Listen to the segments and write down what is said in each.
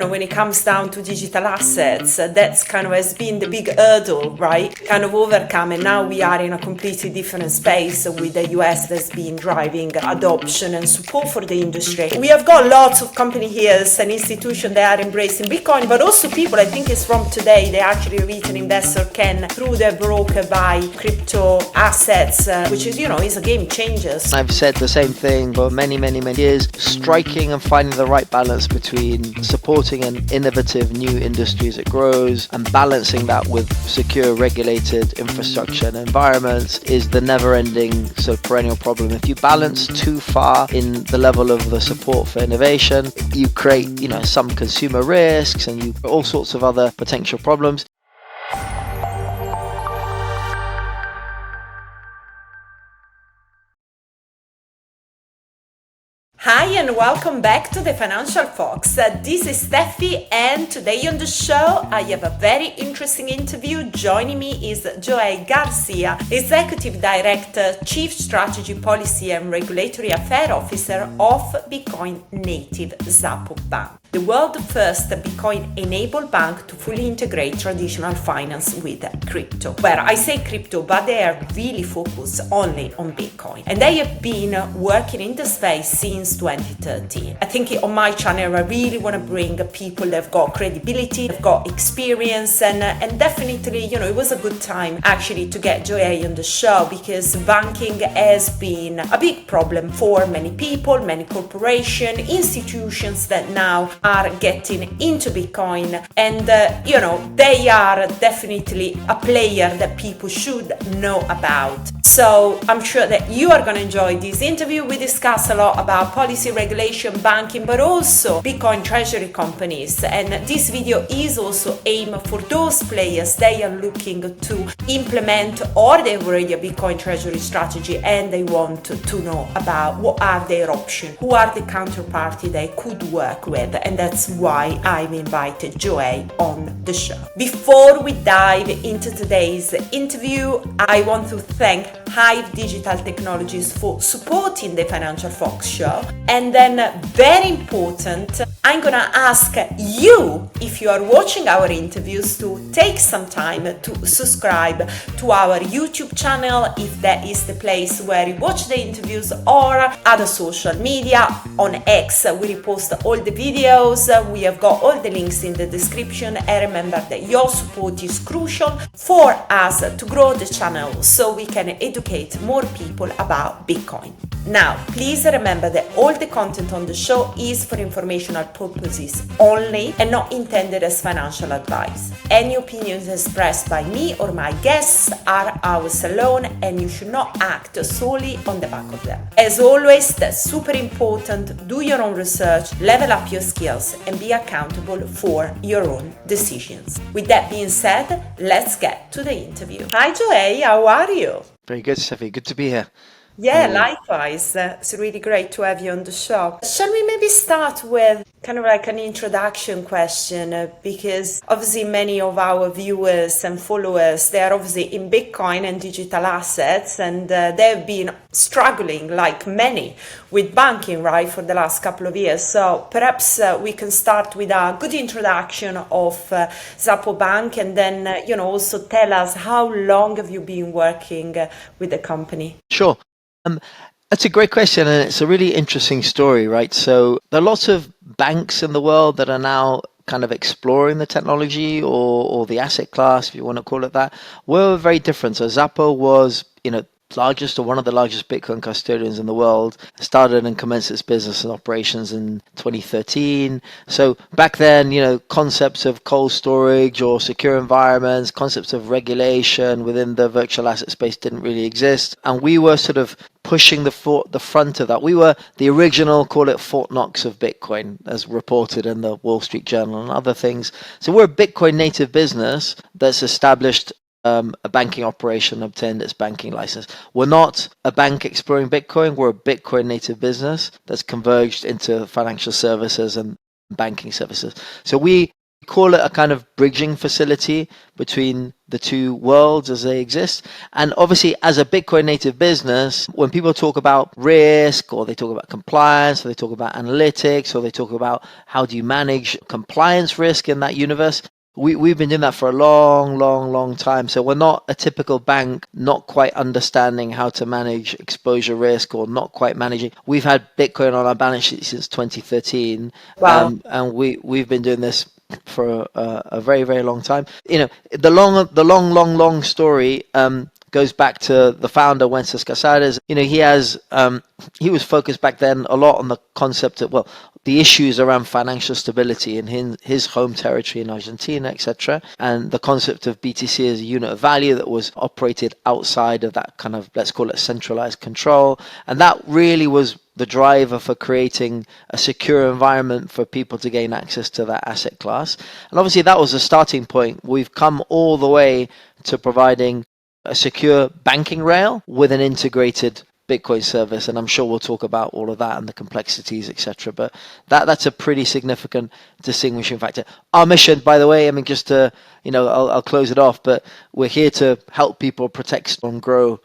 When it comes down to digital assets, that's kind of has been the big hurdle, right? Kind of overcome, and now we are in a completely different space with the US that's been driving adoption and support for the industry. We have got lots of company here and institutions that are embracing Bitcoin, but also people, I think it's from today, they actually retail investor can, through their broker, buy crypto assets, which is, is a game changer. I've said the same thing for many years, striking and finding the right balance between supporting an innovative new industry as it grows and balancing that with secure regulated infrastructure and environments is the never-ending sort of perennial problem. If you balance too far in the level of the support for innovation, you create some consumer risks and all sorts of other potential problems. Hi and welcome back to the Financial Fox. This is Steffi, and today on the show I have a very interesting interview. Joining me is Joey Garcia, Executive Director, Chief Strategy Policy and Regulatory Affairs Officer of Bitcoin native Xapo Bank, the world's first Bitcoin-enabled bank to fully integrate traditional finance with crypto. Where I say crypto, but they are really focused only on Bitcoin. And they have been working in the space since 2013. I think on my channel, I really want to bring people that have got credibility, have got experience, and definitely, it was a good time actually to get Joey on the show because banking has been a big problem for many people, many corporations, institutions that now are getting into Bitcoin, and they are definitely a player that people should know about. So I'm sure that you are going to enjoy this interview. We discuss a lot about policy, regulation, banking, but also Bitcoin treasury companies. And this video is also aimed for those players they are looking to implement or they have already a Bitcoin treasury strategy and they want to know about what are their options, who are the counterparty they could work with. And that's why I've invited Joey on the show. Before we dive into today's interview, I want to thank Hive Digital Technologies for supporting the Financial Fox show. And then, very important, I'm gonna ask you, if you are watching our interviews, to take some time to subscribe to our YouTube channel, if that is the place where you watch the interviews, or other social media. On X, we repost all the videos. We have got all the links in the description. And remember that your support is crucial for us to grow the channel so we can educate more people about Bitcoin. Now, please remember that all the content on the show is for informational purposes only and not intended as financial advice. Any opinions expressed by me or my guests are ours alone, and you should not act solely on the back of them. As always, that's super important. Do your own research, level up your skills, and be accountable for your own decisions. With that being said, let's get to the interview. Hi, Joey. How are you? Very good, Steffi. Good to be here. Yeah, likewise. It's really great to have you on the show. Shall we maybe start with kind of like an introduction question? Because obviously many of our viewers and followers, they are obviously in Bitcoin and digital assets, and they've been struggling like many with banking, right, for the last couple of years. So perhaps we can start with a good introduction of Xapo Bank, and then, also tell us how long have you been working with the company? Sure. That's a great question, and it's a really interesting story, right? So there are lots of banks in the world that are now kind of exploring the technology or the asset class, if you want to call it that. We're very different. So Xapo was, largest or one of the largest Bitcoin custodians in the world, started and commenced its business and operations in 2013. So back then, concepts of cold storage or secure environments, concepts of regulation within the virtual asset space didn't really exist. And we were sort of pushing the front of that. We were the original, call it Fort Knox of Bitcoin, as reported in the Wall Street Journal and other things. So we're a Bitcoin native business that's established a banking operation, obtained its banking license. We're not a bank exploring Bitcoin. We're a Bitcoin native business that's converged into financial services and banking services. So we call it a kind of bridging facility between the two worlds as they exist. And obviously, as a Bitcoin native business, when people talk about risk, or they talk about compliance, or they talk about analytics, or they talk about how do you manage compliance risk in that universe, we've been doing that for a long time. So we're not a typical bank not quite understanding how to manage exposure risk, or not quite managing. We've had Bitcoin on our balance sheet since 2013. Wow. And we've been doing this for a very long time. The long story goes back to the founder, Wences Casares. He was focused back then a lot on the concept of, the issues around financial stability in his home territory in Argentina, etc., and the concept of BTC as a unit of value that was operated outside of that kind of, let's call it, centralized control. And that really was the driver for creating a secure environment for people to gain access to that asset class. And obviously that was a starting point. We've come all the way to providing a secure banking rail with an integrated Bitcoin service, and I'm sure we'll talk about all of that and the complexities, etc. But that's a pretty significant distinguishing factor. Our mission, by the way, I mean, just to, I'll close it off, but we're here to help people protect and grow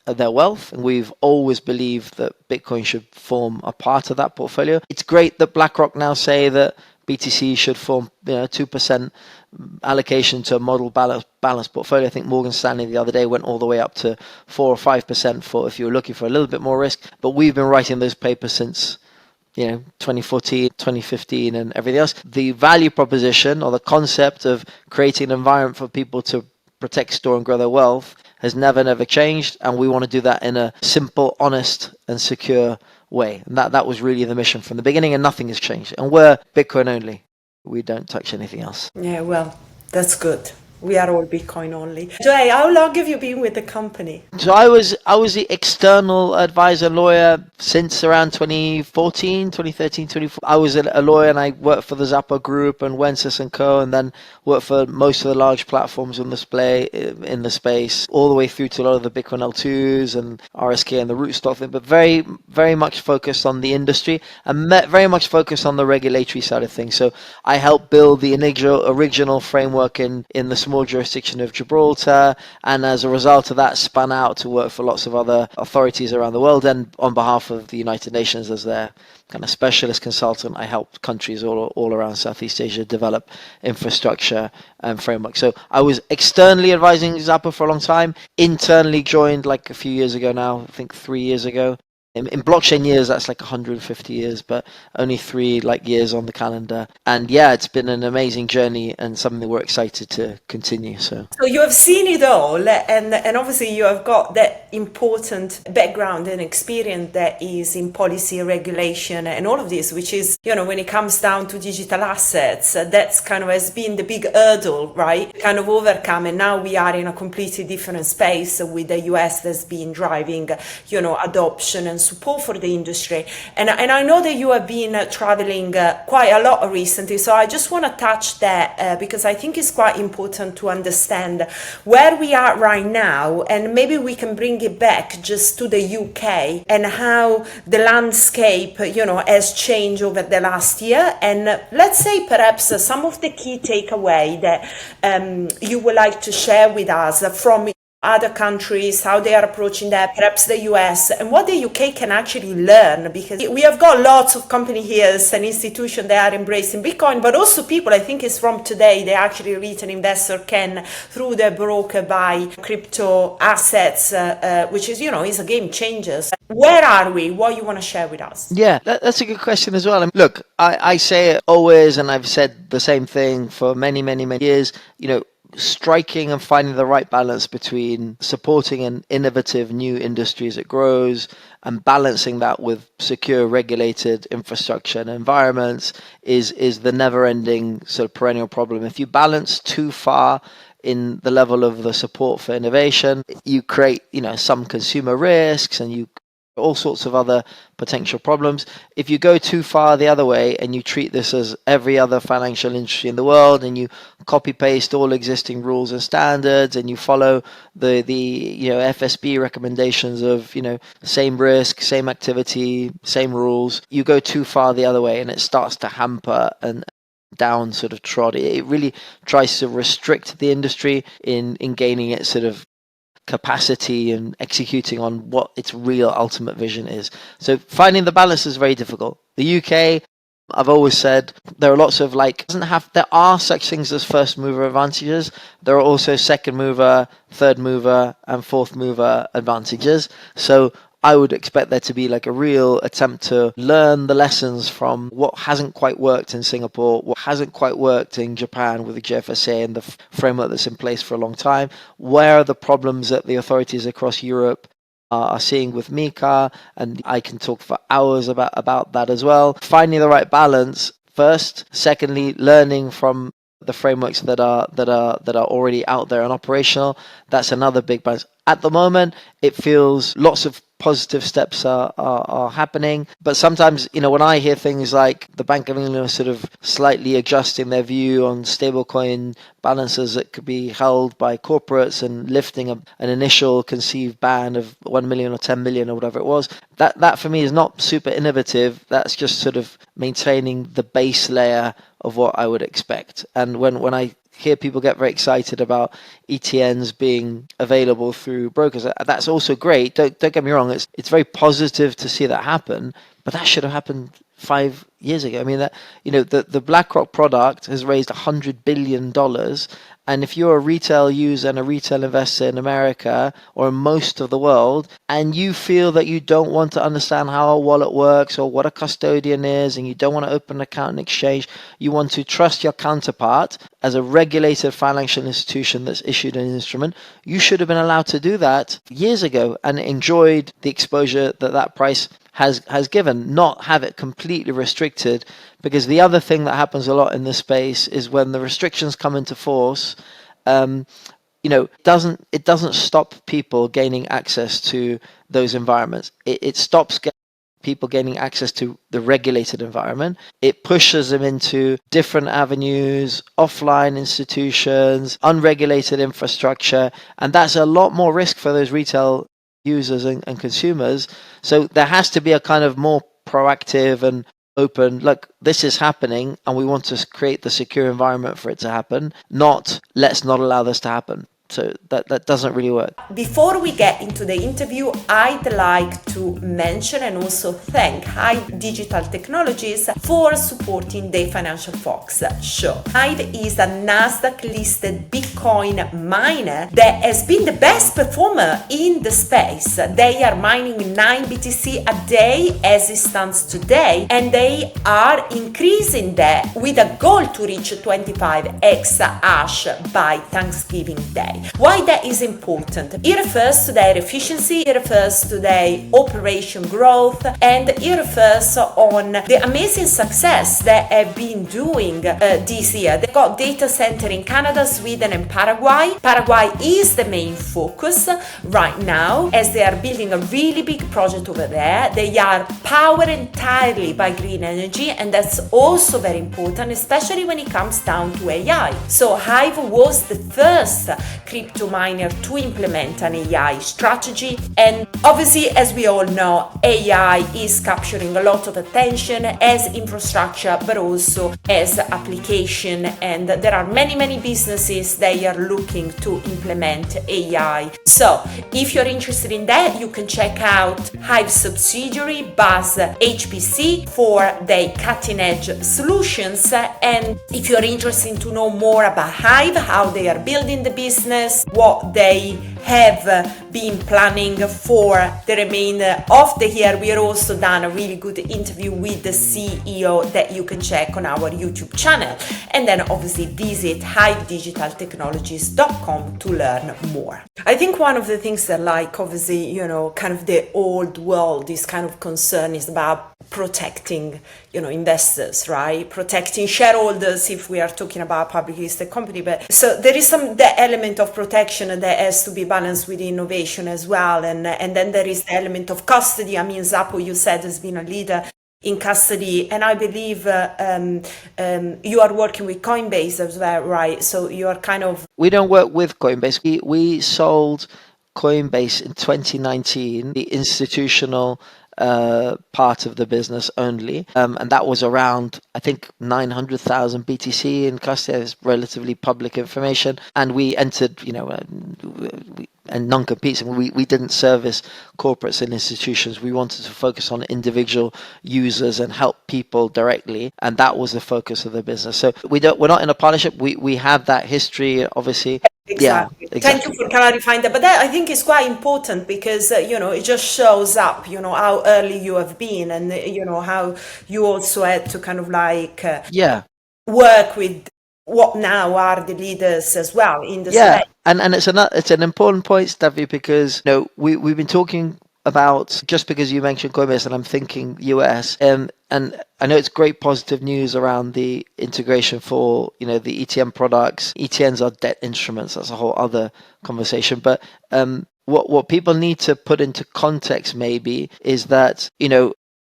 their wealth, and we've always believed that Bitcoin should form a part of that portfolio. It's great that BlackRock now say that BTC should form 2% allocation to a model balanced portfolio. I think Morgan Stanley the other day went all the way up to 4 or 5% for if you were looking for a little bit more risk. But we've been writing those papers since 2014, 2015, and everything else. The value proposition, or the concept of creating an environment for people to protect, store, and grow their wealth has never changed, and we want to do that in a simple, honest, and secure way. And that was really the mission from the beginning, and nothing has changed. And we're Bitcoin only. We don't touch anything else. Yeah, well, that's good. We are all Bitcoin only. Joey, how long have you been with the company? So I was the external advisor lawyer since around 2013, 2014. I was a lawyer, and I worked for the Xapo Group and Wences and Co, and then worked for most of the large platforms in the space, all the way through to a lot of the Bitcoin L2s and RSK and the Rootstock thing, but very much focused on the industry, and very much focused on the regulatory side of things. So I helped build the original framework in the small jurisdiction of Gibraltar, and as a result of that spun out to work for lots of other authorities around the world, and on behalf of the United Nations as their kind of specialist consultant. I helped countries all around Southeast Asia develop infrastructure and framework. So I was externally advising Xapo for a long time, internally joined like a few years ago now, I think 3 years ago. In blockchain years, that's like 150 years, but only 3 years on the calendar. And yeah, it's been an amazing journey and something that we're excited to continue. So you have seen it all, and obviously you have got that important background and experience that is in policy regulation and all of this, which is, when it comes down to digital assets, that's kind of has been the big hurdle, right? Kind of overcome, and now we are in a completely different space with the US that's been driving, adoption and support for the industry. And I know that you have been traveling quite a lot recently, so I just want to touch that because I think it's quite important to understand where we are right now, and maybe we can bring it back just to the UK and how the landscape, has changed over the last year. And let's say perhaps some of the key takeaway that you would like to share with us from other countries, how they are approaching that, perhaps the US, and what the UK can actually learn, because we have got lots of company here and institutions that are embracing Bitcoin, but also people, I think it's from today, they actually retail investor can, through their broker, buy crypto assets, which is, is a game changer. Where are we? What you want to share with us? Yeah, that's a good question as well. And look, I say it always, and I've said the same thing for many years, striking and finding the right balance between supporting an innovative new industry as it grows and balancing that with secure regulated infrastructure and environments is the never-ending sort of perennial problem. If you balance too far in the level of the support for innovation, you create some consumer risks, and you all sorts of other potential problems. If you go too far the other way and you treat this as every other financial industry in the world, and you copy paste all existing rules and standards, and you follow the FSB recommendations of same risk, same activity, same rules, you go too far the other way, and it starts to hamper and down sort of trod. It really tries to restrict the industry in gaining its sort of capacity and executing on what its real ultimate vision is. So finding the balance is very difficult. The UK, I've always said, there are lots of there are such things as first mover advantages. There are also second mover, third mover, and fourth mover advantages. So I would expect there to be like a real attempt to learn the lessons from what hasn't quite worked in Singapore, what hasn't quite worked in Japan with the GFSA and the framework that's in place for a long time. Where are the problems that the authorities across Europe are seeing with Mika? And I can talk for hours about that as well. Finding the right balance first. Secondly, learning from the frameworks that are already out there and operational. That's another big balance. At the moment, it feels lots of positive steps are happening, but sometimes, when I hear things like the Bank of England are sort of slightly adjusting their view on stablecoin balances that could be held by corporates and lifting an initial conceived ban of 1 million or 10 million or whatever it was, that for me is not super innovative. That's just sort of maintaining the base layer of what I would expect. And when I hear people get very excited about ETNs being available through brokers, that's also great. Don't get me wrong. It's very positive to see that happen, but that should have happened 5 years ago. I mean, the BlackRock product has raised $100 billion. And if you're a retail user and a retail investor in America or in most of the world, and you feel that you don't want to understand how a wallet works or what a custodian is, and you don't want to open an account in exchange, you want to trust your counterpart as a regulated financial institution that's issued an instrument, you should have been allowed to do that years ago and enjoyed the exposure that price has given, not have it completely restricted. Because the other thing that happens a lot in this space is when the restrictions come into force, it doesn't stop people gaining access to those environments. It stops people gaining access to the regulated environment. It pushes them into different avenues, offline institutions, unregulated infrastructure, and that's a lot more risk for those retail users and consumers. So there has to be a kind of more proactive and open, look, this is happening and we want to create the secure environment for it to happen, not let's not allow this to happen. So that doesn't really work. Before we get into the interview, I'd like to mention and also thank Hive Digital Technologies for supporting the Financial Fox show. Hive is a Nasdaq-listed Bitcoin miner that has been the best performer in the space. They are mining 9 BTC a day as it stands today, and they are increasing that with a goal to reach 25 exahash by Thanksgiving Day. Why that is important? It refers to their efficiency, it refers to their operation growth, and it refers on the amazing success that have been doing this year. They've got data center in Canada, Sweden, and Paraguay. Paraguay is the main focus right now as they are building a really big project over there. They are powered entirely by green energy, and that's also very important, especially when it comes down to AI. So Hive was the first crypto miner to implement an AI strategy, and obviously, as we all know, AI is capturing a lot of attention as infrastructure but also as application, and there are many businesses that are looking to implement AI. So if you're interested in that, you can check out Hive subsidiary Buzz HPC for their cutting edge solutions. And if you're interested to know more about Hive, how they are building the business, what they have been planning for the remainder of the year, we are also done a really good interview with the CEO that you can check on our YouTube channel. And then obviously visit hivedigitaltechnologies.com to learn more. I think one of the things that, like, obviously, kind of the old world is kind of concerned is about protecting, investors, right? Protecting shareholders if we are talking about publicly listed company. But so there is the element of protection that has to be balanced with innovation as well. And then there is the element of custody. I mean, Xapo, you said, has been a leader in custody, and I believe you are working with Coinbase as well, right? So you are kind of... We don't work with Coinbase. We sold Coinbase in 2019, the institutional part of the business only, and that was around, I think, 900,000 BTC in custody. It's relatively public information, and we entered, and non-competes, and we didn't service corporates and institutions. We wanted to focus on individual users and help people directly, and that was the focus of the business. So we're not in a partnership. We have that history, obviously. Exactly. Yeah, Thank you exactly. for clarifying that. But that, I think, is quite important because, it just shows up, how early you have been and, how you also had to kind of like Yeah. work with what now are the leaders as well in the Yeah, space. and it's an important point, Steffi, because we've been talking about, just because you mentioned Coinbase, and I'm thinking US, and I know it's great positive news around the integration for the ETN products. ETNs are debt instruments. That's a whole other conversation. But what people need to put into context maybe is that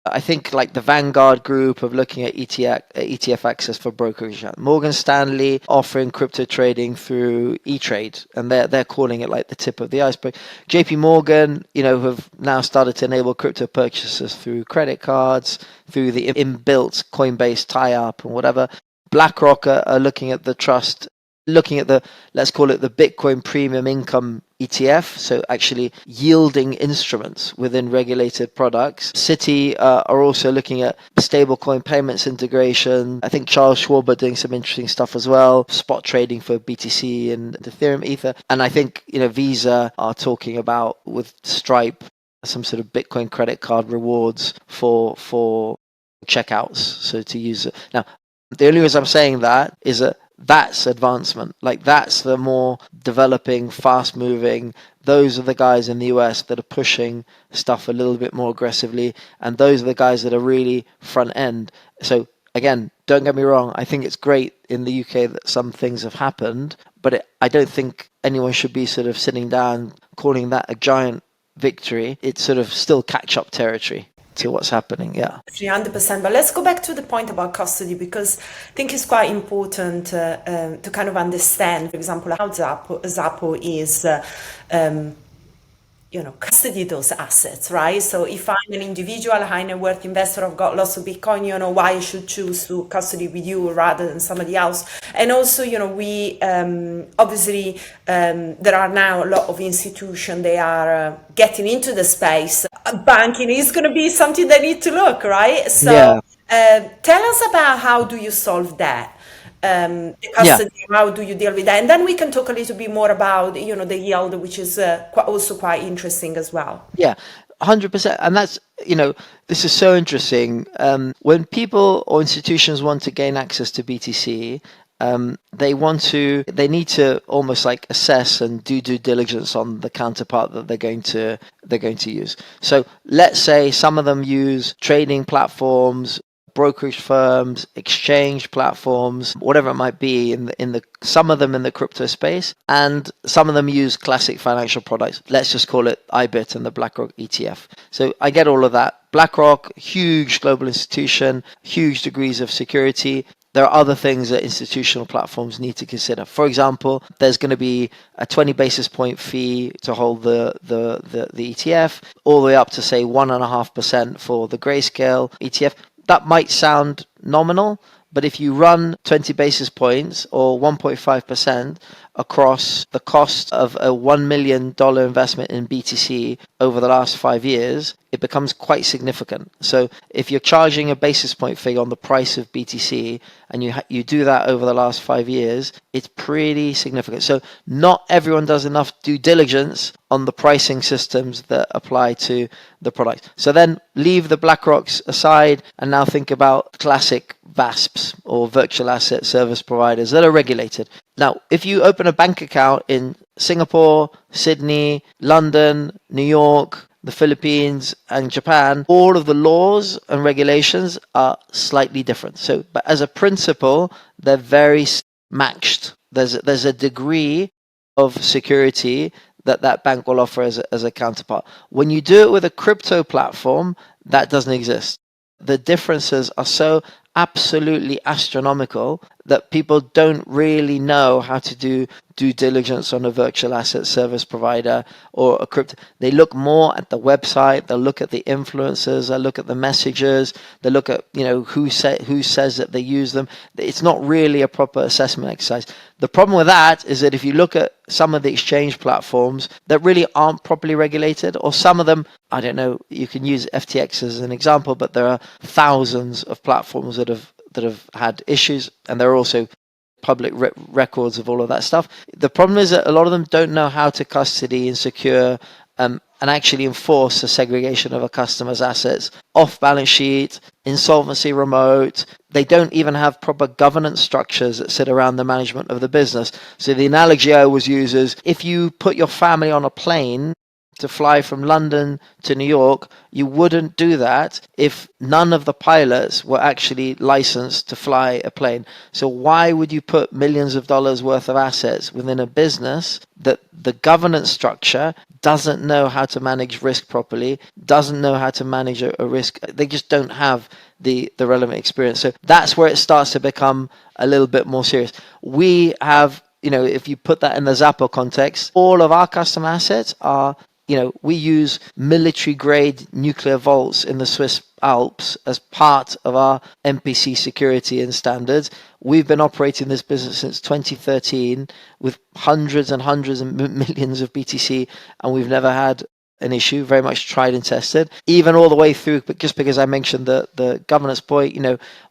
I think like the Vanguard group of looking at ETF access for brokerage. Morgan Stanley offering crypto trading through E-Trade, and they're calling it like the tip of the iceberg. JP Morgan, have now started to enable crypto purchases through credit cards, through the inbuilt Coinbase tie-up and whatever. BlackRock are looking at let's call it the Bitcoin Premium Income ETF, so actually yielding instruments within regulated products. Citi are also looking at stablecoin payments integration. I think Charles Schwab are doing some interesting stuff as well, spot trading for BTC and Ethereum, Ether. And I think Visa are talking about, with Stripe, some sort of Bitcoin credit card rewards for checkouts, so to use it. Now, the only reason I'm saying that is that that's advancement. Like, that's the more developing, fast moving. Those are the guys in the US that are pushing stuff a little bit more aggressively, and those are the guys that are really front end. So again, don't get me wrong, I think it's great in the UK that some things have happened, but I don't think anyone should be sort of sitting down calling that a giant victory. It's sort of still catch up territory to what's happening. Yeah. 300%. But let's go back to the point about custody, because I think it's quite important to kind of understand, for example, how Xapo is custody those assets, right? So if I'm an individual high net worth investor, I've got lots of Bitcoin, why I should choose to custody with you rather than somebody else. And also, we obviously there are now a lot of institutions, they are getting into the space. Banking is going to be something they need to look, right? So Yeah. tell us about how do you solve that? The Yeah. custody, how do you deal with that? And then we can talk a little bit more about, the yield, which is also quite interesting as well. Yeah, 100%. And that's, this is so interesting. When people or institutions want to gain access to BTC, they need to almost like assess and do due diligence on the counterpart that they're going to use. So let's say some of them use trading platforms, brokerage firms, exchange platforms, whatever it might be, some of them in the crypto space, and some of them use classic financial products. Let's just call it IBIT and the BlackRock ETF. So I get all of that. BlackRock, huge global institution, huge degrees of security. There are other things that institutional platforms need to consider. For example, there's going to be a 20 basis point fee to hold the ETF, all the way up to say 1.5% for the Grayscale ETF. That might sound nominal, but if you run 20 basis points or 1.5% across the cost of a $1 million investment in BTC over the last 5 years, it becomes quite significant. So if you're charging a basis point fee on the price of BTC and you do that over the last 5 years, it's pretty significant. So not everyone does enough due diligence on the pricing systems that apply to the product. So then leave the BlackRocks aside and now think about classic VASPs or virtual asset service providers that are regulated. Now, if you open a bank account in Singapore, Sydney, London, New York, the Philippines and Japan, all of the laws and regulations are slightly different. So, but as a principle, they're very matched. There's a degree of security that bank will offer as a counterpart. When you do it with a crypto platform, that doesn't exist. The differences are so absolutely astronomical that people don't really know how to do due diligence on a virtual asset service provider or a crypto. They look more at the website, they'll look at the influencers, they'll look at the messages, they look at, who says that they use them. It's not really a proper assessment exercise. The problem with that is that if you look at some of the exchange platforms that really aren't properly regulated, or some of them, I don't know, you can use FTX as an example, but there are thousands of platforms that have had issues, and there are also public records of all of that stuff. The problem is that a lot of them don't know how to custody and secure and actually enforce the segregation of a customer's assets off balance sheet, insolvency remote. They don't even have proper governance structures that sit around the management of the business. So the analogy I always use is, if you put your family on a plane to fly from London to New York, you wouldn't do that if none of the pilots were actually licensed to fly a plane. So why would you put millions of dollars worth of assets within a business that the governance structure doesn't know how to manage risk properly, doesn't know how to manage a risk? They just don't have the relevant experience. So that's where it starts to become a little bit more serious. We have, if you put that in the Xapo context, all of our custom assets are, we use military grade nuclear vaults in the Swiss Alps as part of our MPC security and standards. We've been operating this business since 2013 with hundreds and hundreds and millions of BTC, and we've never had an issue, very much tried and tested, even all the way through. But just because I mentioned the governance point,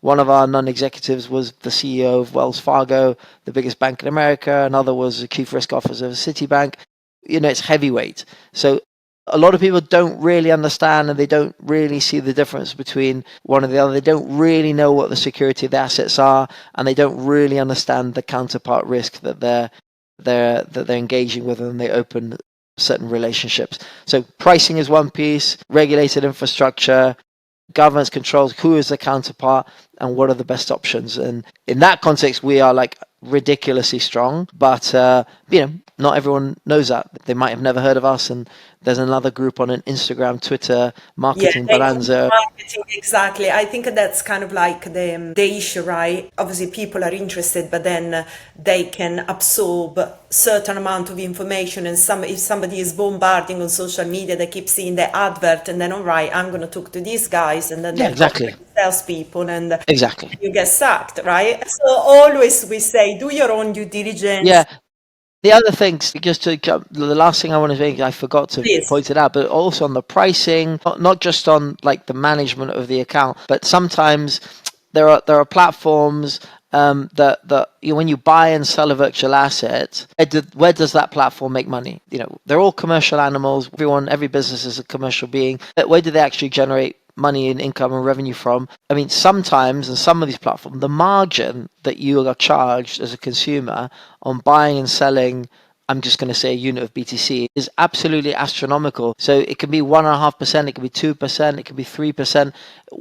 one of our non-executives was the CEO of Wells Fargo, the biggest bank in America. Another was the chief risk officer of Citibank. It's heavyweight. So a lot of people don't really understand, and they don't really see the difference between one and the other. They don't really know what the security of the assets are, and they don't really understand the counterpart risk that they're engaging with when they open certain relationships. So pricing is one piece, regulated infrastructure, governance controls, who is the counterpart, and what are the best options. And in that context, we are like ridiculously strong, but not everyone knows that. They might have never heard of us, and there's another group on an Instagram, Twitter, marketing bonanza. Marketing, exactly. I think that's kind of like the issue, right? Obviously, people are interested, but then they can absorb certain amount of information, and if somebody is bombarding on social media, they keep seeing the advert, and then, all right, I'm going to talk to these guys, and then they're exactly salespeople, and exactly you get sucked, right? So always we say, do your own due diligence. Yeah. The other things, the last thing I want to make, I forgot to point it out, but also on the pricing, not just on like the management of the account, but sometimes there are platforms that when you buy and sell a virtual asset, where does that platform make money? They're all commercial animals. Every business is a commercial being. But where do they actually generate money and income and revenue from? I mean, sometimes in some of these platforms, the margin that you are charged as a consumer on buying and selling, I'm just going to say a unit of BTC, is absolutely astronomical. So it can be 1.5%, it can be 2%, it can be 3%.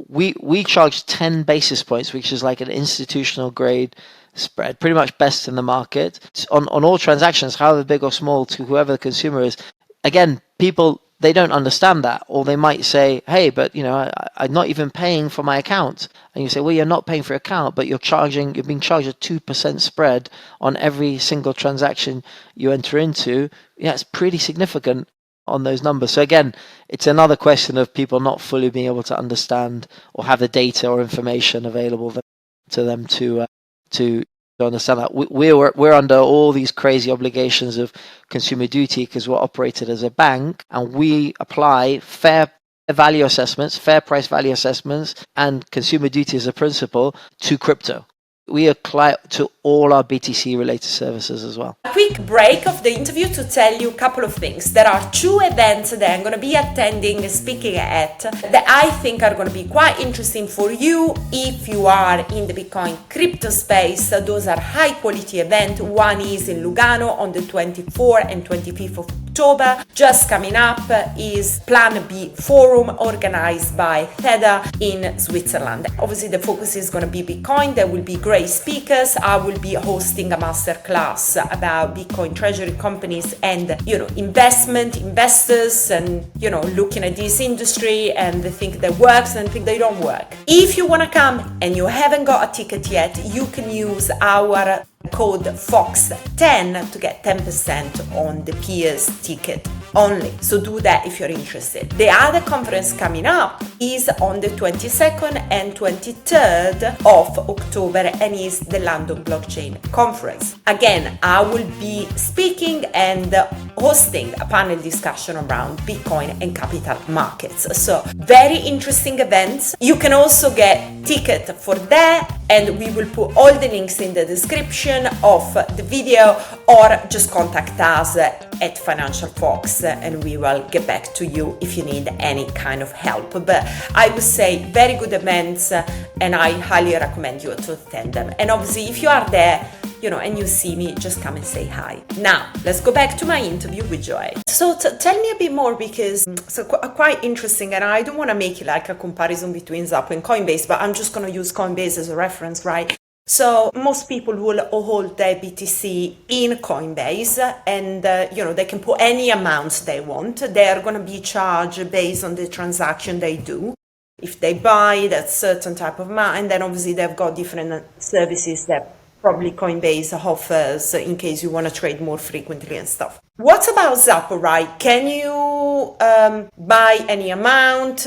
We charge 10 basis points, which is like an institutional grade spread, pretty much best in the market on all transactions, however big or small, to whoever the consumer is. Again, people, they don't understand that, or they might say, hey, but I'm not even paying for my account. And you say, well, you're not paying for your account, but you're being charged a 2% spread on every single transaction you enter into. It's pretty significant on those numbers. So again, it's another question of people not fully being able to understand or have the data or information available to them to understand that. We're under all these crazy obligations of consumer duty because we're operated as a bank, and we apply fair value assessments, fair price value assessments, and consumer duty as a principle to crypto. We apply to all our BTC related services as well. A quick break of the interview to tell you a couple of things. There are 2 events that I'm going to be attending and speaking at that I think are going to be quite interesting for you if you are in the Bitcoin crypto space. Those are high quality events. One is in Lugano on the 24th and 25th of October. Just coming up is Plan B Forum organized by Theta in Switzerland. Obviously, the focus is going to be Bitcoin. There will be great speakers. I will be hosting a masterclass about Bitcoin treasury companies and, investors, and, looking at this industry and the thing that works and the thing that don't work. If you want to come and you haven't got a ticket yet, you can use our code FOX10 to get 10% on the peers ticket only. So do that if you're interested. The other conference coming up is on the 22nd and 23rd of October and is the London Blockchain Conference. Again, I will be speaking and hosting a panel discussion around Bitcoin and capital markets. So very interesting events. You can also get ticket for that, and we will put all the links in the description of the video, or just contact us at Financial Fox and we will get back to you if you need any kind of help. But I would say very good events, and I highly recommend you to attend them. And obviously if you are there, and you see me, just come and say hi. Now, let's go back to my interview with Joey. So tell me a bit more, because it's quite interesting, and I don't want to make it like a comparison between Xapo and Coinbase, but I'm just going to use Coinbase as a reference, right? So most people will hold their BTC in Coinbase, and they can put any amount they want. They are going to be charged based on the transaction they do. If they buy that certain type of amount, and then obviously they've got different services that probably Coinbase offers in case you want to trade more frequently and stuff. What about Xapo, right? Can you buy any amount?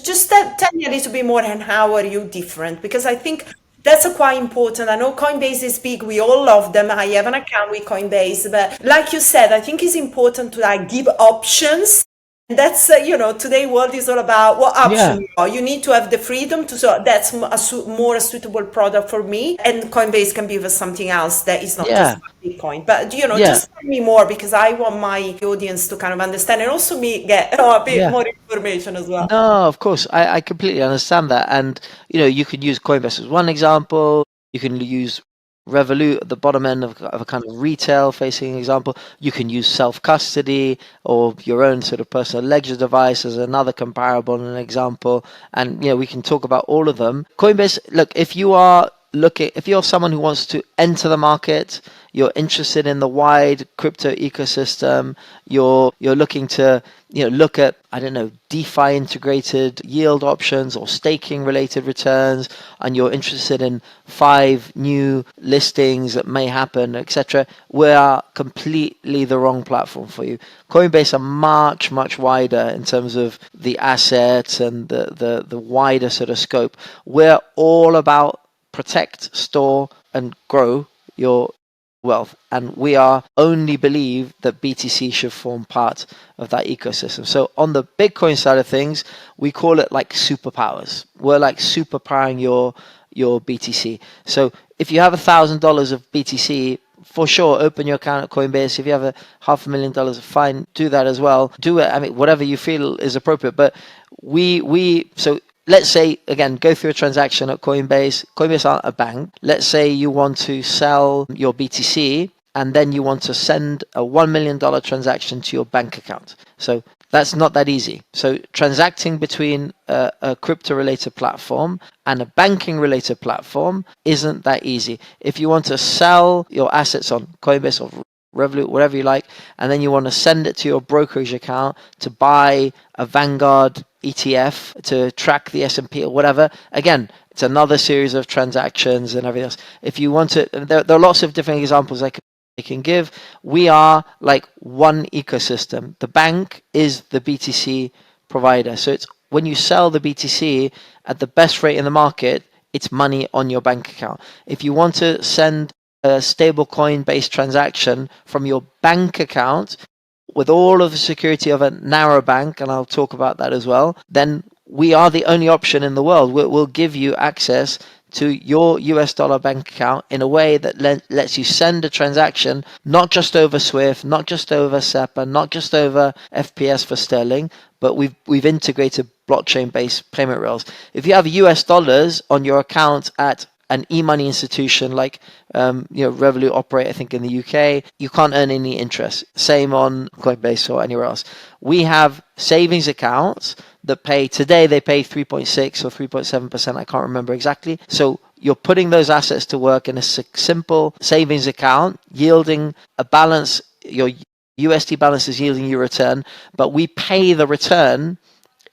Just tell me a little bit more, and how are you different? Because I think that's quite important. I know Coinbase is big. We all love them. I have an account with Coinbase. But like you said, I think it's important to give options. That's, today world is all about what option you are. You need to have the freedom to, so that's a suitable product for me. And Coinbase can give us something else that is not just Bitcoin. But, just tell me more, because I want my audience to kind of understand, and also me get a bit more information as well. No, of course. I completely understand that. And, you can use Coinbase as one example. You can use Revolut at the bottom end of a kind of retail facing example. You can use self-custody or your own sort of personal ledger device as another comparable and an example. And, we can talk about all of them. Coinbase, look, if you're someone who wants to enter the market, you're interested in the wide crypto ecosystem, you're looking to look at, DeFi integrated yield options or staking related returns, and you're interested in 5 new listings that may happen, etc., we are completely the wrong platform for you. Coinbase are much, much wider in terms of the assets and the wider sort of scope. We're all about protect, store, and grow your wealth, and we only believe that BTC should form part of that ecosystem. So on the Bitcoin side of things, we call it like superpowers. We're like superpowering your BTC. So if you have $1,000 of BTC, for sure, open your account at Coinbase. If you have $500,000, fine, do that as well. Do it. I mean, whatever you feel is appropriate. But so let's say, again, go through a transaction at Coinbase. Coinbase aren't a bank. Let's say you want to sell your BTC, and then you want to send a $1 million transaction to your bank account. So that's not that easy. So transacting between a crypto-related platform and a banking-related platform isn't that easy. If you want to sell your assets on Coinbase or Revolut, whatever you like, and then you want to send it to your brokerage account to buy a Vanguard ETF to track the S&P or whatever, again, it's another series of transactions and everything else. If you want to, there are lots of different examples I can give. We are like one ecosystem. The bank is the BTC provider. So it's when you sell the BTC at the best rate in the market, it's money on your bank account. If you want to send a stablecoin based transaction from your bank account with all of the security of a narrow bank, and I'll talk about that as well, then we are the only option in the world. We'll give you access to your US dollar bank account in a way that lets you send a transaction not just over Swift, not just over SEPA, not just over FPS for sterling, but we've integrated blockchain-based payment rails. If you have US dollars on your account at an e-money institution like Revolut operate, I think, in the UK, you can't earn any interest. Same on Coinbase or anywhere else. We have savings accounts that they pay 3.6 or 3.7%. I can't remember exactly. So you're putting those assets to work in a simple savings account, yielding a balance. Your USD balance is yielding you a return, but we pay the return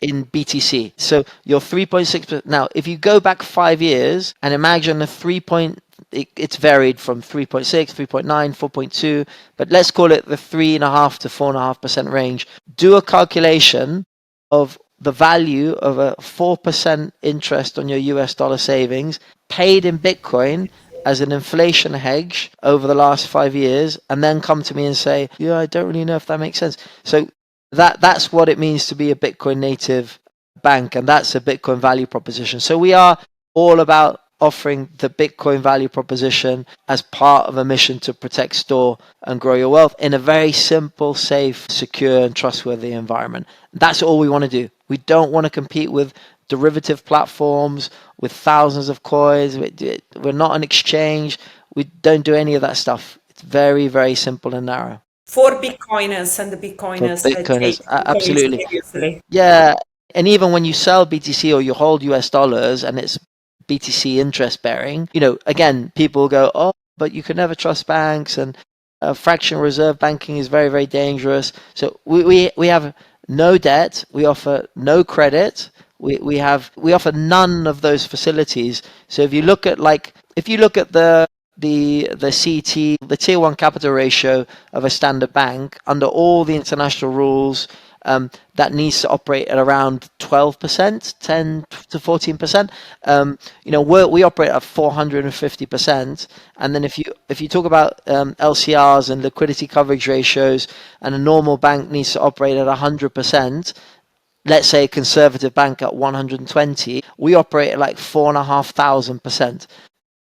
in BTC. So your 3.6%. Now, if you go back 5 years and imagine a 3 point, it's varied from 3.6, 3.9, 4.2, but let's call it the 3.5 to 4.5% range. Do a calculation of the value of a 4% interest on your US dollar savings paid in Bitcoin as an inflation hedge over the last 5 years, and then come to me and say, yeah, I don't really know if that makes sense. So that's what it means to be a Bitcoin native bank, and that's a Bitcoin value proposition. So we are all about offering the Bitcoin value proposition as part of a mission to protect, store, and grow your wealth in a very simple, safe, secure, and trustworthy environment. That's all we want to do. We don't want to compete with derivative platforms with thousands of coins. We're not an exchange. We don't do any of that stuff. It's very, very simple and narrow. For Bitcoiners and the For Bitcoiners that take Bitcoiners, Bitcoin absolutely. seriously. Yeah, and even when you sell BTC or you hold US dollars and it's BTC interest bearing, again, people go, oh, but you can never trust banks, and fractional reserve banking is very, very dangerous. So we have no debt, we offer no credit, we offer none of those facilities. So if you look at the CT, the tier one capital ratio of a standard bank under all the international rules, that needs to operate at around 12%, 10 to 14%. We operate at 450%. And then if you talk about LCRs and liquidity coverage ratios, and a normal bank needs to operate at 100%, let's say a conservative bank at 120, we operate at like 4,500%.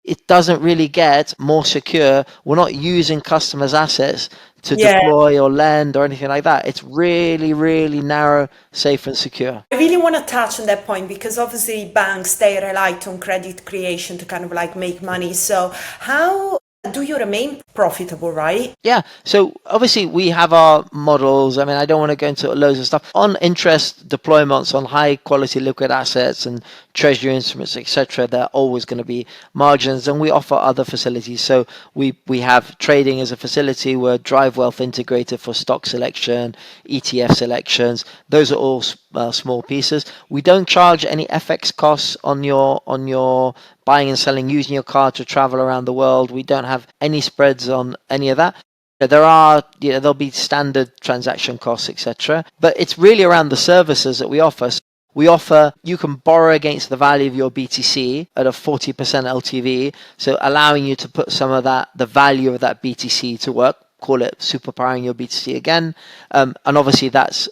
It doesn't really get more secure. We're not using customers' assets to deploy or lend or anything like that. It's really, really narrow, safe, and secure. I really want to touch on that point because obviously banks, they rely on credit creation to kind of like make money. So how do you remain profitable, right? Yeah. So obviously we have our models. I mean, I don't want to go into loads of stuff on interest deployments on high quality liquid assets and treasury instruments, etc. There are always going to be margins, and we offer other facilities. So we have trading as a facility. We're Drive Wealth integrated for stock selection, ETF selections. Those are all small pieces. We don't charge any FX costs on your buying and selling, using your card to travel around the world. We don't have any spreads on any of that. There'll be standard transaction costs, etc. But it's really around the services that we offer. So you can borrow against the value of your BTC at a 40% LTV, so allowing you to put some of the value of that BTC to work. Call it superpowering your BTC again, and obviously that's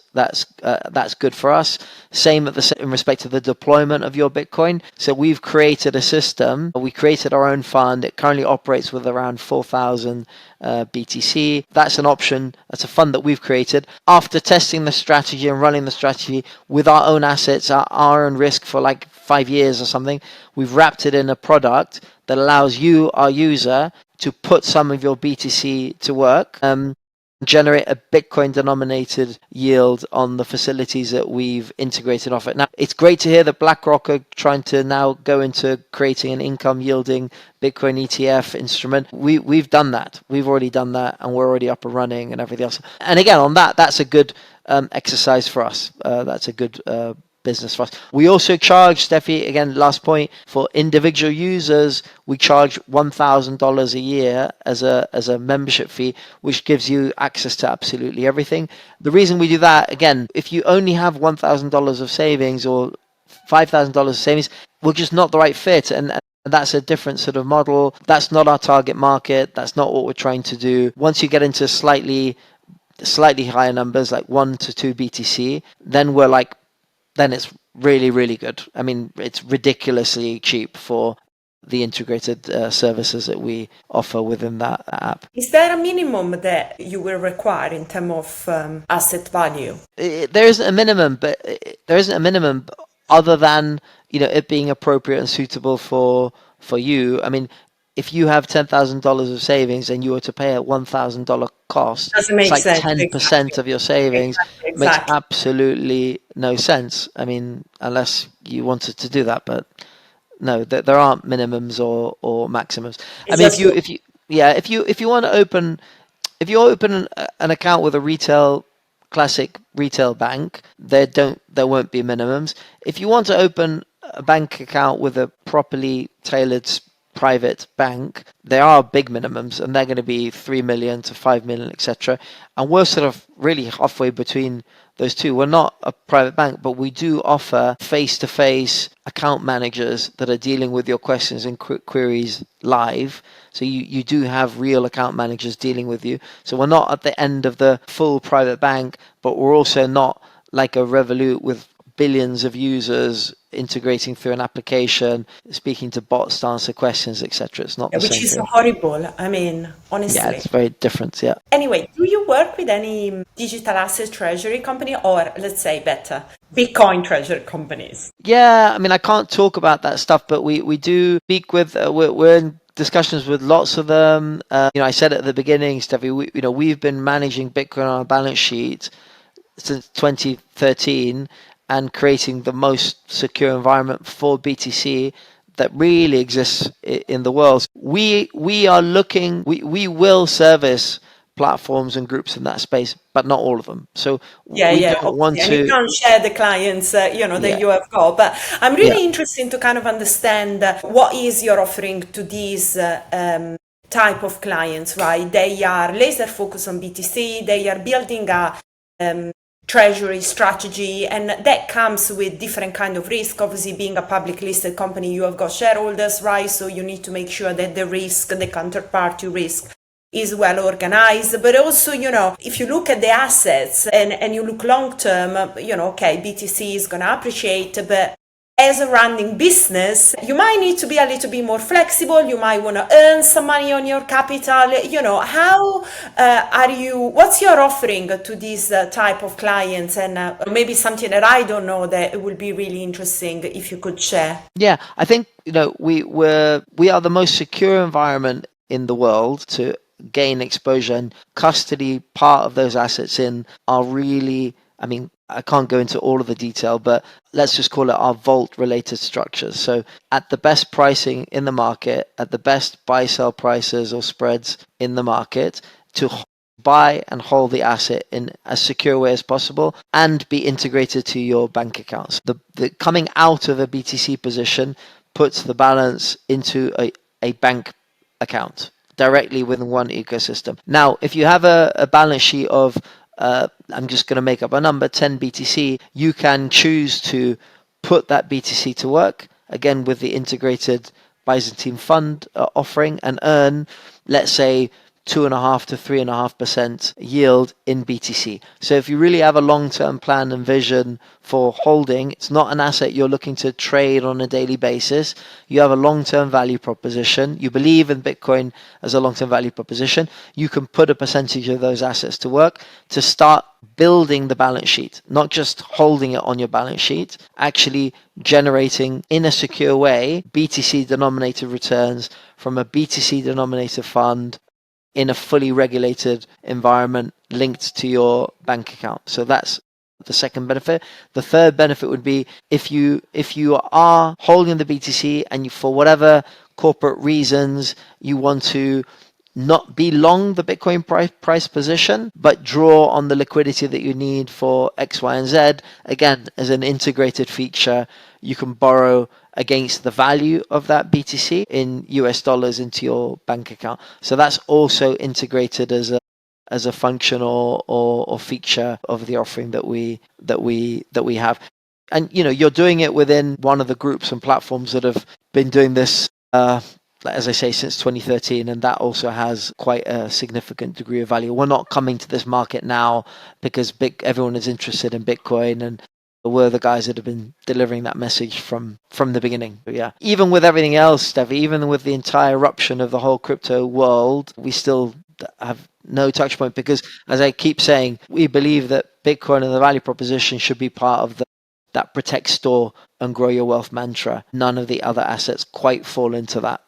good for us. Same in respect to the deployment of your Bitcoin. So we've created a system. We created our own fund. It currently operates with around 4,000 BTC. That's an option. That's a fund that we've created after testing the strategy and running the strategy with our own assets, our own risk for like 5 years or something. We've wrapped it in a product that allows you, our user, to put some of your BTC to work, generate a Bitcoin denominated yield on the facilities that we've integrated off it. Now, it's great to hear that BlackRock are trying to now go into creating an income yielding Bitcoin ETF instrument. We've done that. We've already done that, and we're already up and running and everything else. And again, on that's a good exercise for us. That's a good business for us. We also charge, Steffi, again, last point, for individual users, we charge $1,000 a year as a membership fee, which gives you access to absolutely everything. The reason we do that, again, if you only have $1,000 of savings or $5,000 of savings, we're just not the right fit. And that's a different sort of model. That's not our target market. That's not what we're trying to do. Once you get into slightly higher numbers, like 1 to 2 BTC, then it's really, really good. I mean, it's ridiculously cheap for the integrated services that we offer within that app. Is there a minimum that you will require in terms of asset value? There isn't a minimum, other than it being appropriate and suitable for for you. I mean, if you have $10,000 of savings and you were to pay a $1,000 cost, Doesn't it's make like sense. 10% Exactly. of your savings. Exactly. Makes Exactly. absolutely no sense. I mean, unless you wanted to do that, but no, there aren't minimums or maximums. I It's mean, just you. if you want to open, if you open an account with a classic retail bank, there won't be minimums. If you want to open a bank account with a properly tailored private bank, there are big minimums, and they're going to be 3 million to 5 million, etc. And we're sort of really halfway between those two. We're not a private bank, but we do offer face-to-face account managers that are dealing with your questions and queries live. So you do have real account managers dealing with you. So we're not at the end of the full private bank, but we're also not like a Revolut with billions of users integrating through an application, speaking to bots to answer questions, etc. It's not Yeah, the which same is thing. horrible. I mean, Yeah, honestly. it's very different. Yeah. Anyway, do you work with any digital asset treasury company or let's say better, Bitcoin treasury companies? Yeah, I mean, I can't talk about that stuff, but we do speak with, we're in discussions with lots of them. I said at the beginning, Steffi, we've been managing Bitcoin on our balance sheet since 2013 and creating the most secure environment for BTC that really exists in the world. We are looking, we will service platforms and groups in that space, but not all of them. So Yeah, we yeah, don't obviously. want And you to, can't share the clients, that yeah, you have got. But I'm yeah. really interested to kind of understand what is your offering to these type of clients, right? They are laser focused on BTC. They are building a um, treasury strategy, and that comes with different kind of risk. Obviously, being a public listed company, you have got shareholders, right? So you need to make sure that the risk, the counterparty risk, is well organized. But also, if you look at the assets and you look long term, okay, BTC is going to appreciate, but as a running business, you might need to be a little bit more flexible. You might want to earn some money on your capital. How what's your offering to these type of clients? And maybe something that I don't know that would be really interesting if you could share. Yeah, I think we are the most secure environment in the world to gain exposure, and custody part of those assets in are really, I mean, I can't go into all of the detail, but let's just call it our vault related structures. So at the best pricing in the market, at the best buy sell prices or spreads in the market, to buy and hold the asset in as secure way as possible and be integrated to your bank accounts. The coming out of a BTC position puts the balance into a bank account directly within one ecosystem. Now, if you have a balance sheet of I'm just going to make up a number, 10 BTC, you can choose to put that BTC to work again with the integrated Byzantine fund offering and earn, let's say, 2.5 to 3.5% yield in BTC. So if you really have a long-term plan and vision for holding, it's not an asset you're looking to trade on a daily basis. You have a long-term value proposition. You believe in Bitcoin as a long-term value proposition. You can put a percentage of those assets to work to start building the balance sheet, not just holding it on your balance sheet, actually generating in a secure way BTC denominated returns from a BTC denominated fund in a fully regulated environment linked to your bank account. So that's the second benefit. The third benefit would be if you are holding the BTC and you, for whatever corporate reasons, you want to not be long the Bitcoin price position, but draw on the liquidity that you need for X, Y, and Z. Again, as an integrated feature, you can borrow against the value of that BTC in US dollars into your bank account. So that's also integrated as a function or feature of the offering that we have. And you're doing it within one of the groups and platforms that have been doing this as I say, since 2013, and that also has quite a significant degree of value. We're not coming to this market now because everyone is interested in Bitcoin, and we're the guys that have been delivering that message from the beginning. But yeah, even with everything else, Steffi, even with the entire eruption of the whole crypto world, we still have no touch point because, as I keep saying, we believe that Bitcoin and the value proposition should be part of that protect, store, and grow your wealth mantra. None of the other assets quite fall into that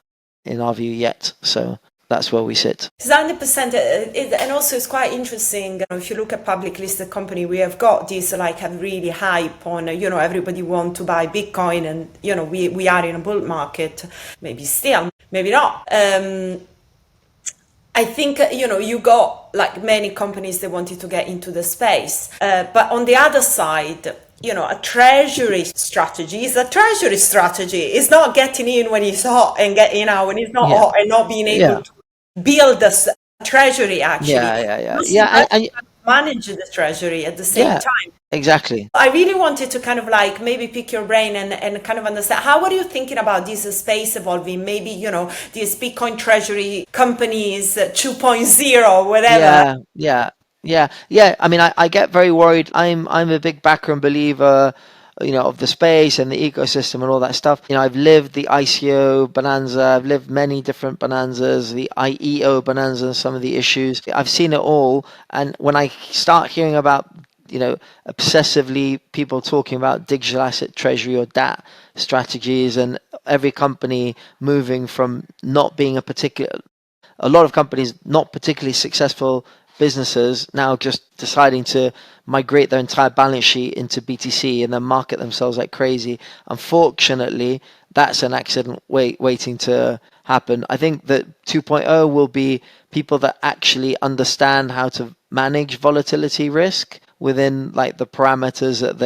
in our view yet. So that's where we sit. 100%. And also it's quite interesting. If you look at public listed company, we have got this like a really hype on, everybody want to buy Bitcoin and, we are in a bull market, maybe still, maybe not. I think, you got like many companies that wanted to get into the space. But on the other side, a treasury strategy is a treasury strategy. It's not getting in when it's hot and getting out when it's not hot and not being able to build a treasury actually. And manage the treasury at the same time. Exactly. I really wanted to kind of like maybe pick your brain and kind of understand how are you thinking about this space evolving? Maybe, these Bitcoin treasury companies 2.0, whatever. Yeah. I mean, I get very worried. I'm a big backer and believer, of the space and the ecosystem and all that stuff. I've lived the ICO bonanza. I've lived many different bonanzas, the IEO bonanza, some of the issues. I've seen it all. And when I start hearing about, obsessively people talking about digital asset treasury or DAT strategies, and every company moving from not being a lot of companies not particularly successful businesses now just deciding to migrate their entire balance sheet into BTC and then market themselves like crazy. Unfortunately, that's an accident waiting to happen. I think that 2.0 will be people that actually understand how to manage volatility risk within like the parameters that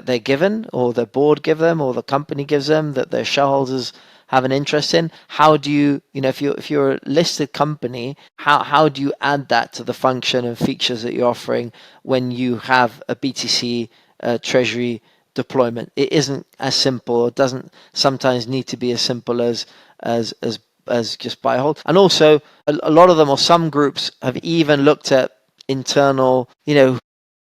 they're given, or the board give them, or the company gives them, that their shareholders have an interest in. How do you, if you're a listed company, how do you add that to the function and features that you're offering when you have a BTC treasury deployment? It isn't as simple. It doesn't sometimes need to be as simple as just buy hold. And also, a lot of them, or some groups, have even looked at internal,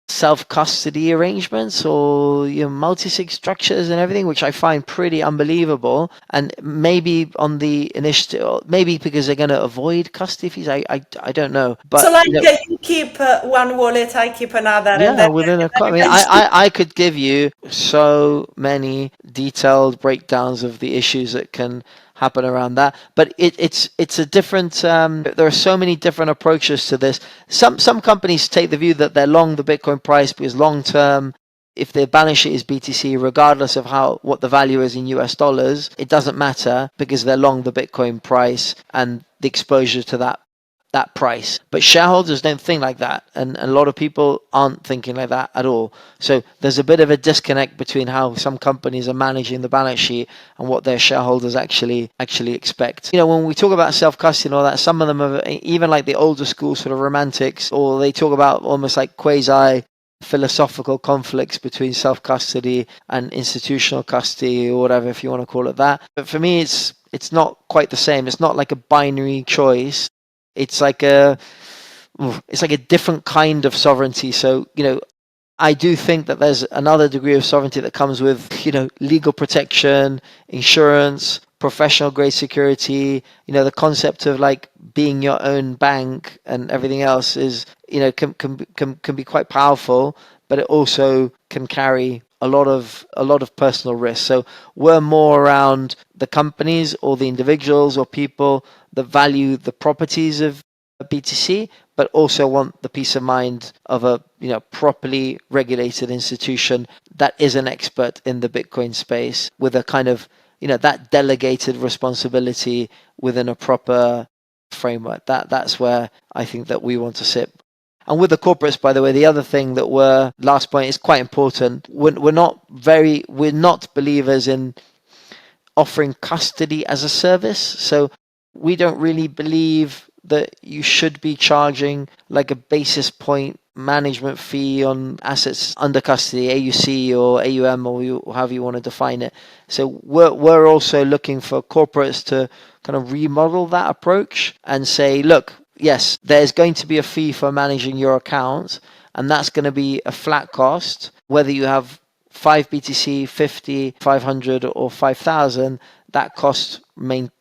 self-custody arrangements or multi-sig structures and everything, which I find pretty unbelievable. And maybe on the initiative, maybe because they're going to avoid custody fees. I don't know. But so like you keep one wallet, I keep another. And then, within I could give you so many detailed breakdowns of the issues that can happen around that, but it's a different. There are so many different approaches to this. Some companies take the view that they're long the Bitcoin price because long term, if their balance sheet is BTC, regardless of what the value is in US dollars, it doesn't matter because they're long the Bitcoin price and the exposure to that price. But shareholders don't think like that, and a lot of people aren't thinking like that at all. So there's a bit of a disconnect between how some companies are managing the balance sheet and what their shareholders actually expect. When we talk about self-custody and all that, some of them are even like the older school sort of romantics, or they talk about almost like quasi philosophical conflicts between self-custody and institutional custody, or whatever, if you want to call it that. But for me, it's not quite the same. It's not like a binary choice. It's like a different kind of sovereignty. So, I do think that there's another degree of sovereignty that comes with, legal protection, insurance, professional grade security. The concept of like being your own bank and everything else is, can be quite powerful, but it also can carry a lot of personal risk. So we're more around the companies or the individuals or people that value the properties of BTC, but also want the peace of mind of a properly regulated institution that is an expert in the Bitcoin space, with a kind of that delegated responsibility within a proper framework. That's where I think that we want to sit. And with the corporates, by the way, the other thing that last point is quite important. We're not believers in offering custody as a service. So we don't really believe that you should be charging like a basis point management fee on assets under custody, AUC or AUM, or however you want to define it. So we're also looking for corporates to kind of remodel that approach and say, look, yes, there's going to be a fee for managing your account, and that's going to be a flat cost, whether you have 5 BTC, 50, 500, or 5,000, that cost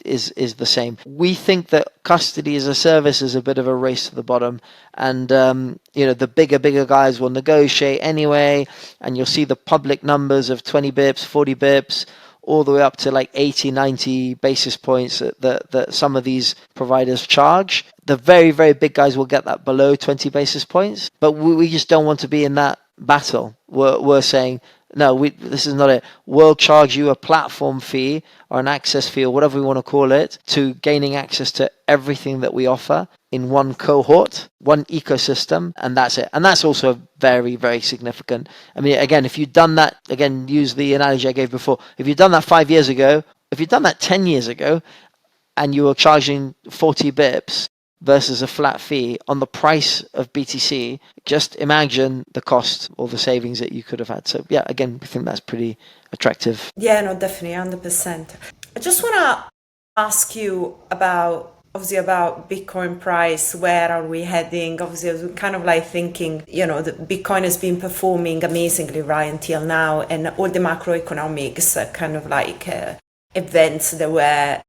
is the same. We think that custody as a service is a bit of a race to the bottom, and the bigger guys will negotiate anyway, and you'll see the public numbers of 20 bips, 40 bips, all the way up to like 80, 90 basis points that some of these providers charge. The very, very big guys will get that below 20 basis points, but we just don't want to be in that battle. We're saying, no, this is not it. We'll charge you a platform fee or an access fee or whatever we want to call it to gaining access to everything that we offer in one cohort, one ecosystem, and that's it. And that's also very, very significant. I mean, again, if you've done that, again, use the analogy I gave before. If you've done that 5 years ago, if you've done that 10 years ago, and you were charging 40 bips versus a flat fee on the price of BTC, just imagine the cost or the savings that you could have had. So yeah, again, we think that's pretty attractive. Yeah, no, definitely, 100%. I just want to ask you about Bitcoin price. Where are we heading? Obviously, I was kind of like thinking, the Bitcoin has been performing amazingly right until now, and all the macroeconomics kind of like events that were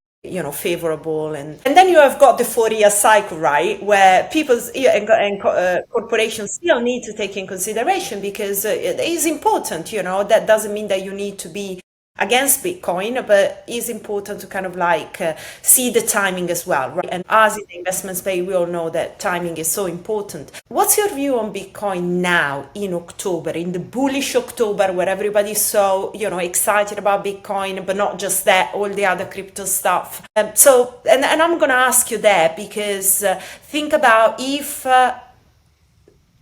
favorable, and then you have got the 4-year cycle, right, where people and corporations still need to take in consideration, because it is important. That doesn't mean that you need to be against Bitcoin, but it's important to kind of like see the timing as well, right? And as in the investment space, we all know that timing is so important. What's your view on Bitcoin now in October, in the bullish October, where everybody's so excited about Bitcoin, but not just that, all the other crypto stuff? So I'm gonna ask you that because think about if I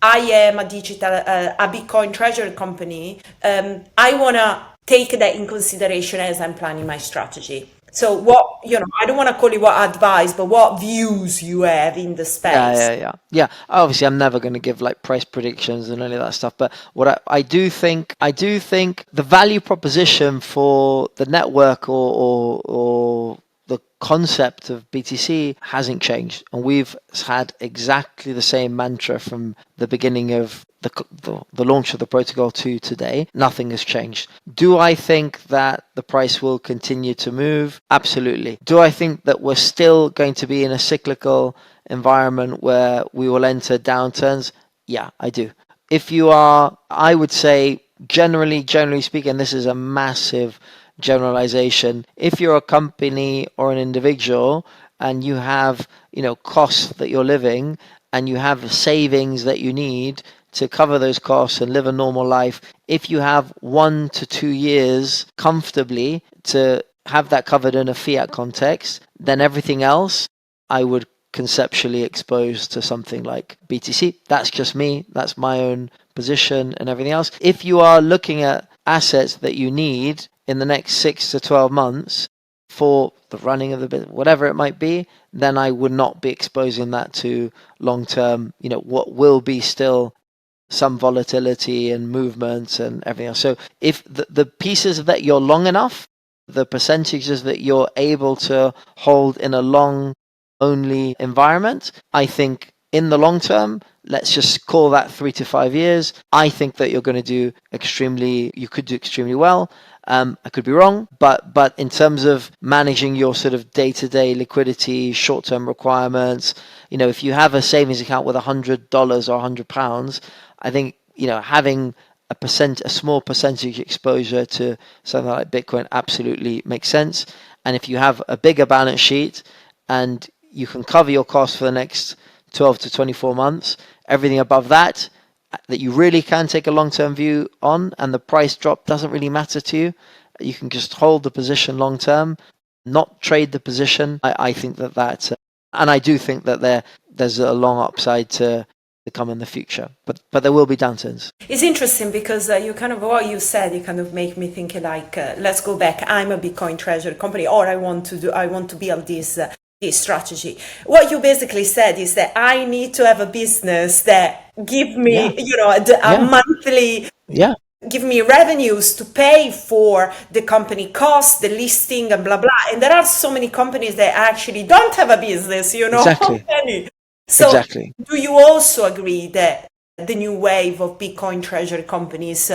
am a Bitcoin treasury company, I wanna take that in consideration as I'm planning my strategy. So what, I don't want to call it what advice, but what views you have in the space. Yeah. Obviously, I'm never going to give like price predictions and any of that stuff. But what I do think the value proposition for the network or the concept of BTC hasn't changed, and we've had exactly the same mantra from the beginning of the launch of the protocol to today. Nothing has changed. Do I think that the price will continue to move? Absolutely. Do I think that we're still going to be in a cyclical environment where we will enter downturns? Yeah, I do. If you are, I would say, generally speaking, this is a massive generalization. If you're a company or an individual and you have, costs that you're living and you have savings that you need to cover those costs and live a normal life, if you have 1 to 2 years comfortably to have that covered in a fiat context, then everything else I would conceptually expose to something like BTC. That's just me. That's my own position and everything else. If you are looking at assets that you need in the next 6 to 12 months for the running of the business, whatever it might be, then I would not be exposing that to long-term, what will be still some volatility and movement and everything else. So if the pieces that you're long enough, the percentages that you're able to hold in a long only environment, I think in the long term, let's just call that 3 to 5 years, I think that you could do extremely well. I could be wrong, but in terms of managing your sort of day-to-day liquidity, short-term requirements, if you have a savings account with $100 or £100, I think having a small percentage exposure to something like Bitcoin absolutely makes sense. And if you have a bigger balance sheet and you can cover your costs for the next 12 to 24 months, everything above that you really can take a long-term view on, and the price drop doesn't really matter to you, you can just hold the position long-term, not trade the position. I think that and I do think that there's a long upside to come in the future, but there will be downturns. It's interesting because you kind of, what you said, you kind of make me think like, let's go back. I'm a Bitcoin treasury company, or I want to build this strategy. What you basically said is that I need to have a business that give me, a monthly, give me revenues to pay for the company costs, the listing, and blah blah. And there are so many companies that actually don't have a business, Exactly. So, exactly. Do you also agree that the new wave of Bitcoin treasury companies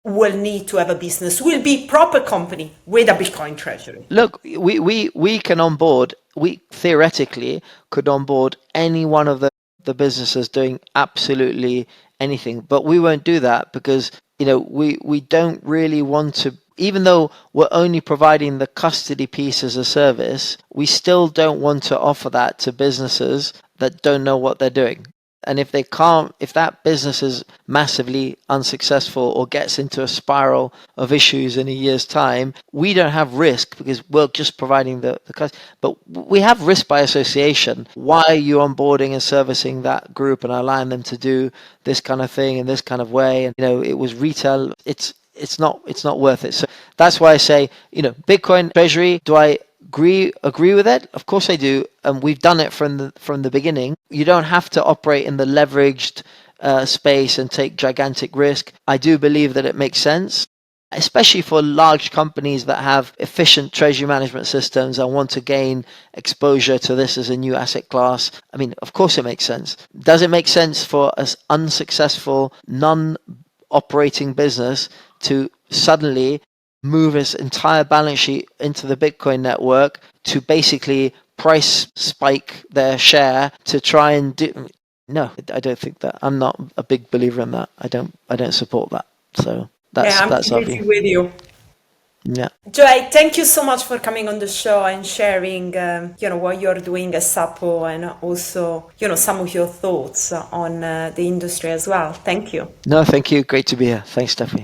will need to have a business, will be proper company with a Bitcoin treasury? Look, we can onboard, we theoretically could onboard any one of the businesses doing absolutely anything, but we won't do that because, we don't really want to, even though we're only providing the custody piece as a service, we still don't want to offer that to businesses that don't know what they're doing. And if that business is massively unsuccessful or gets into a spiral of issues in a year's time, we don't have risk because we're just providing the cost. But we have risk by association. Why are you onboarding and servicing that group and allowing them to do this kind of thing in this kind of way? And it was retail. It's not worth it. So that's why I say, Bitcoin treasury, do I agree with it? Of course I do. And we've done it from the beginning. You don't have to operate in the leveraged space and take gigantic risk. I do believe that it makes sense, especially for large companies that have efficient treasury management systems and want to gain exposure to this as a new asset class. I mean, of course it makes sense. Does it make sense for an unsuccessful, non-operating business to suddenly move its entire balance sheet into the Bitcoin network to basically price spike their share to try and do? No, I don't think that. I'm not a big believer in that. I don't support that. So Yeah, I'm that's our completely view. with you. Yeah. Joy, thank you so much for coming on the show and sharing, what you're doing as Sapo and also, some of your thoughts on the industry as well. Thank you. No, thank you. Great to be here. Thanks, Stephanie.